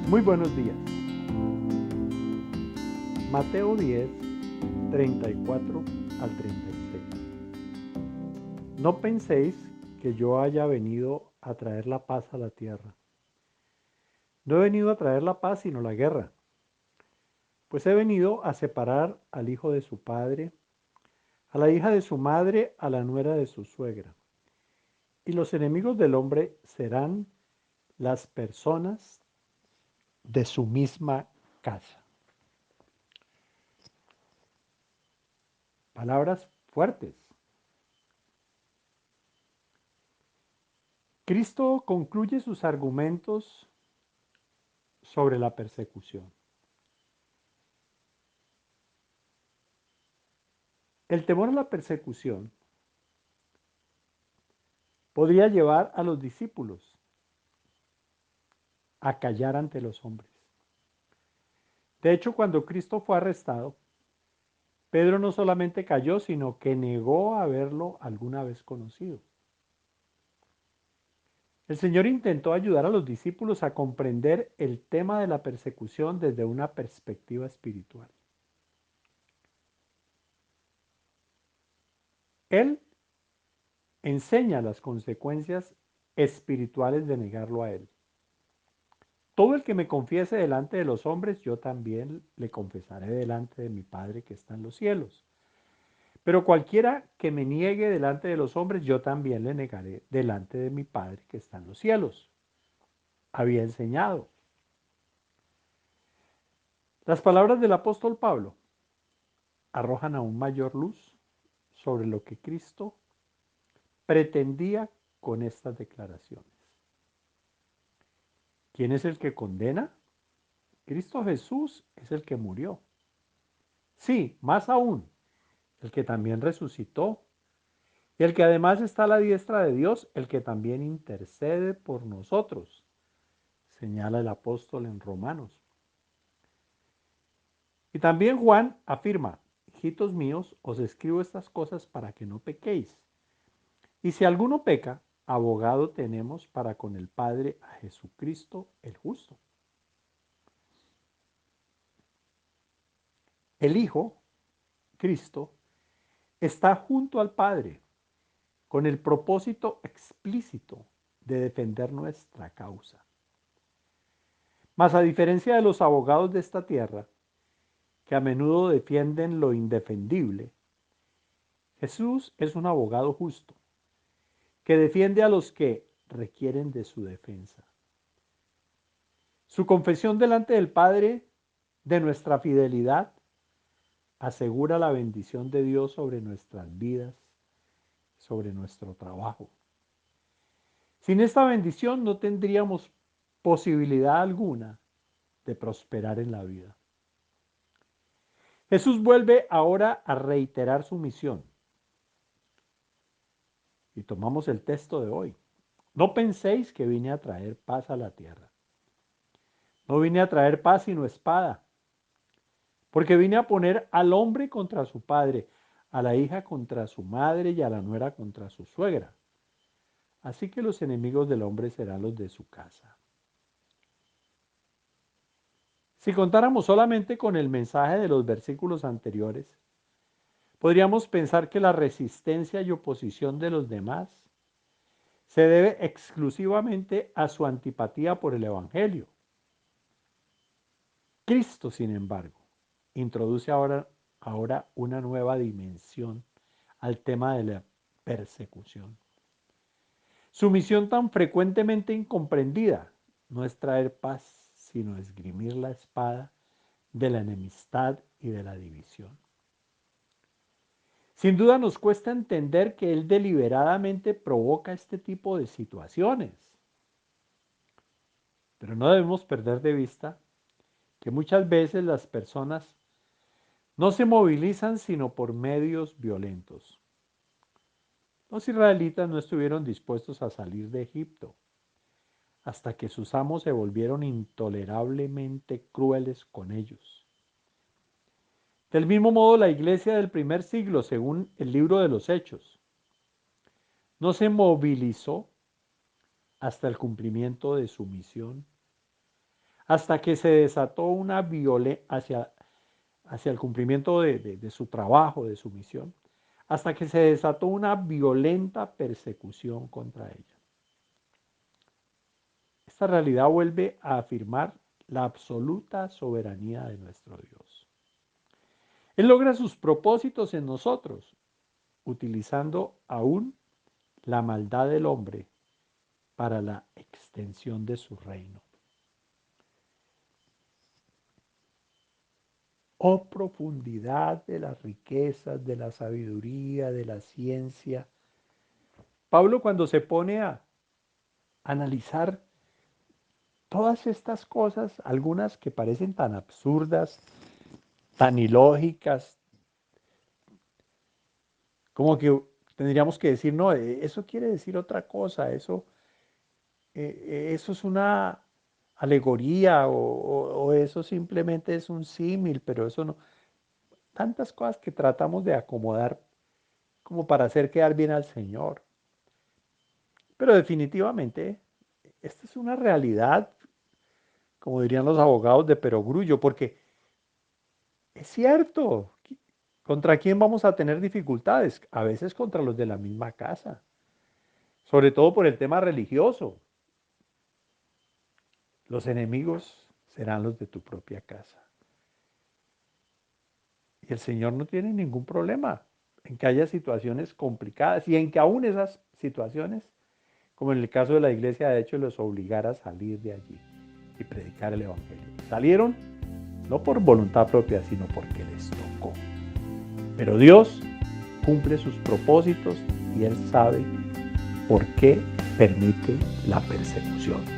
Muy buenos días. Mateo 10, 34 al 36. No penséis que yo haya venido a traer la paz a la tierra. No he venido a traer la paz sino la guerra, pues he venido a separar al hijo de su padre, a la hija de su madre, a la nuera de su suegra. Y los enemigos del hombre serán las personas de su misma casa. Palabras fuertes. Cristo concluye sus argumentos sobre la persecución. El temor a la persecución podría llevar a los discípulos a callar ante los hombres. De hecho, cuando Cristo fue arrestado, Pedro no solamente cayó, sino que negó haberlo alguna vez conocido. El Señor intentó ayudar a los discípulos a comprender el tema de la persecución desde una perspectiva espiritual. Él enseña las consecuencias espirituales de negarlo a Él. Todo el que me confiese delante de los hombres, yo también le confesaré delante de mi Padre que está en los cielos. Pero cualquiera que me niegue delante de los hombres, yo también le negaré delante de mi Padre que está en los cielos. Había enseñado. Las palabras del apóstol Pablo arrojan aún mayor luz sobre lo que Cristo pretendía con estas declaraciones. ¿Quién es el que condena? Cristo Jesús es el que murió. Sí, más aún, el que también resucitó, y el que además está a la diestra de Dios, el que también intercede por nosotros, señala el apóstol en Romanos. Y también Juan afirma, hijitos míos, os escribo estas cosas para que no pequéis. Y si alguno peca, abogado tenemos para con el Padre a Jesucristo el justo. El Hijo, Cristo, está junto al Padre con el propósito explícito de defender nuestra causa. Mas a diferencia de los abogados de esta tierra, que a menudo defienden lo indefendible, Jesús es un abogado justo, que defiende a los que requieren de su defensa. Su confesión delante del Padre de nuestra fidelidad asegura la bendición de Dios sobre nuestras vidas, sobre nuestro trabajo. Sin esta bendición no tendríamos posibilidad alguna de prosperar en la vida. Jesús vuelve ahora a reiterar su misión. Y tomamos el texto de hoy. No penséis que vine a traer paz a la tierra. No vine a traer paz sino espada. Porque vine a poner al hombre contra su padre, a la hija contra su madre y a la nuera contra su suegra. Así que los enemigos del hombre serán los de su casa. Si contáramos solamente con el mensaje de los versículos anteriores, podríamos pensar que la resistencia y oposición de los demás se debe exclusivamente a su antipatía por el Evangelio. Cristo, sin embargo, introduce ahora una nueva dimensión al tema de la persecución. Su misión tan frecuentemente incomprendida no es traer paz, sino esgrimir la espada de la enemistad y de la división. Sin duda nos cuesta entender que Él deliberadamente provoca este tipo de situaciones, pero no debemos perder de vista que muchas veces las personas no se movilizan sino por medios violentos. Los israelitas no estuvieron dispuestos a salir de Egipto hasta que sus amos se volvieron intolerablemente crueles con ellos. Del mismo modo, la iglesia del primer siglo, según el libro de los Hechos, no se movilizó hasta el cumplimiento de su misión, hasta que se desató una hacia el cumplimiento de su trabajo, de su misión, hasta que se desató una violenta persecución contra ella. Esta realidad vuelve a afirmar la absoluta soberanía de nuestro Dios. Él logra sus propósitos en nosotros, utilizando aún la maldad del hombre para la extensión de su reino. Oh profundidad de las riquezas, de la sabiduría, de la ciencia. Pablo, cuando se pone a analizar todas estas cosas, algunas que parecen tan absurdas, tan ilógicas, como que tendríamos que decir, no, eso quiere decir otra cosa, eso es una alegoría o eso simplemente es un símil, pero eso no. Tantas cosas que tratamos de acomodar como para hacer quedar bien al Señor. Pero definitivamente, esta es una realidad, como dirían los abogados de perogrullo, porque es cierto, ¿contra quién vamos a tener dificultades? A veces contra los de la misma casa, sobre todo por el tema religioso. Los enemigos serán los de tu propia casa. Y el Señor no tiene ningún problema en que haya situaciones complicadas y en que aún esas situaciones, como en el caso de la iglesia, de hecho, los obligara a salir de allí y predicar el Evangelio. Salieron no por voluntad propia, sino porque les tocó. Pero Dios cumple sus propósitos y Él sabe por qué permite la persecución.